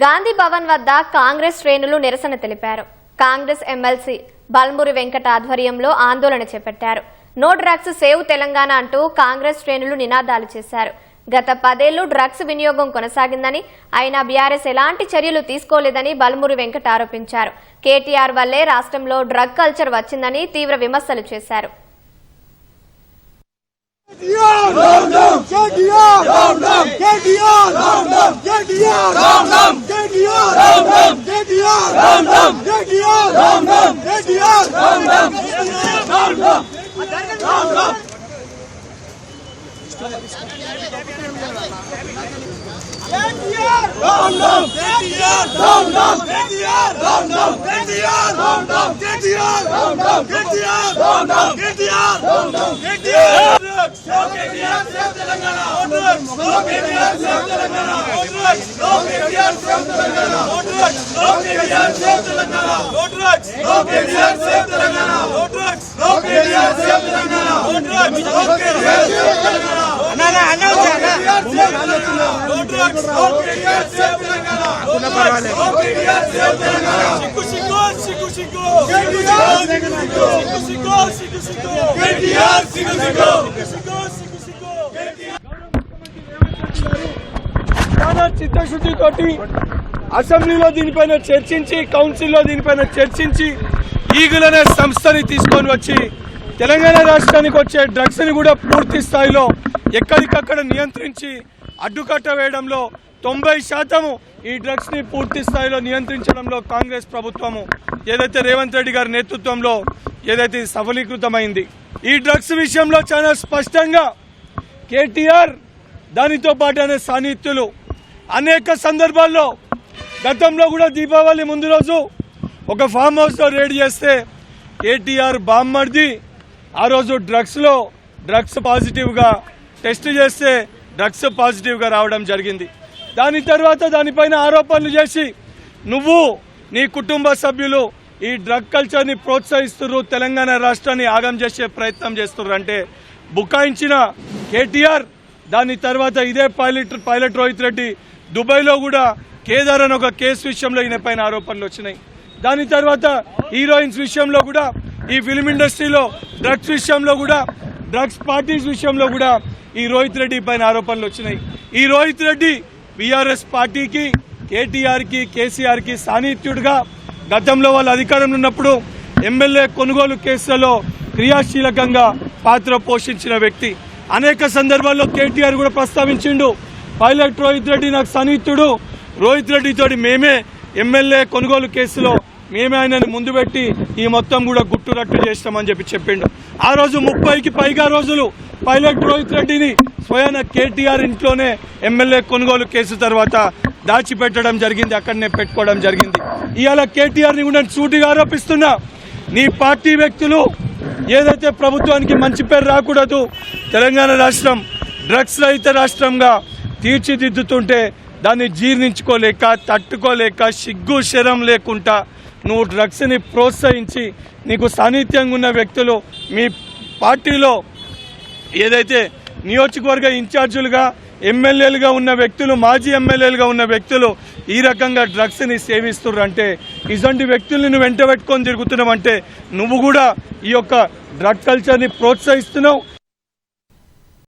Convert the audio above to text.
గాంధీ భవన్ వద్ద కాంగ్రెస్ శ్రేణులు నిరసన తెలిపారు. కాంగ్రెస్ ఎమ్మెల్సీ బల్మూరి వెంకట ఆధ్వర్యంలో ఆందోళన చేపట్టారు. నో డ్రగ్స్ సేవ్ తెలంగాణ అంటూ కాంగ్రెస్ శ్రేణులు నినాదాలు చేశారు. గత 10 ఏళ్లు డ్రగ్స్ వినియోగం కొనసాగిందని, అయినా బీఆర్ఎస్ ఎలాంటి చర్యలు తీసుకోలేదని బల్మూరి వెంకట ఆరోపించారు. కేటీఆర్ వల్లే రాష్ట్రంలో డ్రగ్ కల్చర్ వచ్చిందని తీవ్ర విమర్శలు చేశారు. చిత్తశుద్ధితోటి అసెంబ్లీలో దీనిపైన చర్చించి, కౌన్సిల్లో దీనిపైన చర్చించి ఈగల్ అనే సంస్థని తీసుకొని వచ్చి తెలంగాణ రాష్ట్రానికి వచ్చే డ్రగ్స్ ని కూడా పూర్తి స్థాయిలో ఎక్కడికక్కడ నియంత్రించి అడ్డుకట్ట వేయడంలో 90% ఈ డ్రగ్స్ ని పూర్తి స్థాయిలో నియంత్రించడంలో కాంగ్రెస్ ప్రభుత్వము ఏదైతే రేవంత్ రెడ్డి గారి నేతృత్వంలో ఏదైతే సఫలీకృతమైంది. ఈ డ్రగ్స్ విషయంలో చాలా స్పష్టంగా కేటీఆర్ దానితో పాటు అనే సాన్నిహిత్యులు అనేక సందర్భాల్లో గతంలో కూడా దీపావళి ముందు రోజు ఒక ఫామ్ హౌస్ లో రేడ్ చేస్తే కేటీఆర్ బామ్మర్ది ఆ రోజు డ్రగ్స్ పాజిటివ్ గా టెస్ట్ చేస్తే డ్రగ్స్ పాజిటివ్ గా రావడం జరిగింది. దాని తర్వాత దానిపైన ఆరోపణలు చేసి నువ్వు నీ కుటుంబ సభ్యులు ఈ డ్రగ్ కల్చర్ ని ప్రోత్సహిస్తున్నారు, తెలంగాణ రాష్ట్రాన్ని ఆగం చేసే ప్రయత్నం చేస్తున్నారు అంటే బుకాయించిన కేటీఆర్ దాని తర్వాత ఇదే పైలట్ రోహిత్ రెడ్డి దుబాయ్లో కూడా కేదార్ అని ఒక కేసు విషయంలో ఈయన పైన ఆరోపణలు వచ్చినాయి. దాని తర్వాత హీరోయిన్స్ విషయంలో కూడా, ఈ ఫిల్మ్ ఇండస్ట్రీలో డ్రగ్స్ విషయంలో కూడా, డ్రగ్స్ పార్టీస్ విషయంలో కూడా ఈ రోహిత్ రెడ్డి పైన ఆరోపణలు వచ్చినాయి. ఈ రోహిత్ రెడ్డి బీఆర్ఎస్ పార్టీకి, కేటీఆర్ కి, కేసీఆర్ కి సాన్నిహిత్యుడిగా గతంలో వాళ్ళ అధికారంలో ఉన్నప్పుడు ఎమ్మెల్యే కొనుగోలు కేసులలో క్రియాశీలకంగా పాత్ర పోషించిన వ్యక్తి. అనేక సందర్భాల్లో కేటీఆర్ కూడా ప్రస్తావించిండు, పైలట్ రోహిత్ రెడ్డి నాకు సన్నిహితుడు, రోహిత్ రెడ్డితోటి మేమే ఎమ్మెల్యే కొనుగోలు కేసులో మేమే ఆయనని ముందు పెట్టి ఈ మొత్తం కూడా గుట్టురట్టు చేస్తామని చెప్పిండు. ఆ రోజు 30కి పైగా రోజులు పైలట్ రోహిత్ రెడ్డిని స్వయాన కేటీఆర్ ఇంట్లోనే ఎమ్మెల్యే కొనుగోలు కేసు తర్వాత దాచిపెట్టడం జరిగింది, అక్కడనే పెట్టుకోవడం జరిగింది. ఇవాళ కేటీఆర్ ని కూడా సూటిగా ఆరోపిస్తున్నా, నీ పార్టీ వ్యక్తులు ఏదైతే ప్రభుత్వానికి మంచి పేరు రాకూడదు, తెలంగాణ రాష్ట్రం డ్రగ్స్ రహిత రాష్ట్రంగా తీర్చిదిద్దుతుంటే దాన్ని జీర్ణించుకోలేక, తట్టుకోలేక, సిగ్గు శరం లేకుండా నువ్వు డ్రగ్స్ ని ప్రోత్సహించి నీకు సాన్నిధ్యంగా ఉన్న వ్యక్తులు, మీ పార్టీలో ఏదైతే నియోజకవర్గ ఇన్ఛార్జీలుగా, ఎమ్మెల్యేలుగా ఉన్న వ్యక్తులు, మాజీ ఎమ్మెల్యేలుగా ఉన్న వ్యక్తులు ఈ రకంగా డ్రగ్స్ ని సేవిస్తున్నారంటే, ఇటువంటి వ్యక్తుల్ని నువ్వు వెంట పెట్టుకొని తిరుగుతున్నావంటే నువ్వు కూడా ఈ యొక్క డ్రగ్ కల్చర్ ని ప్రోత్సహిస్తున్నావు.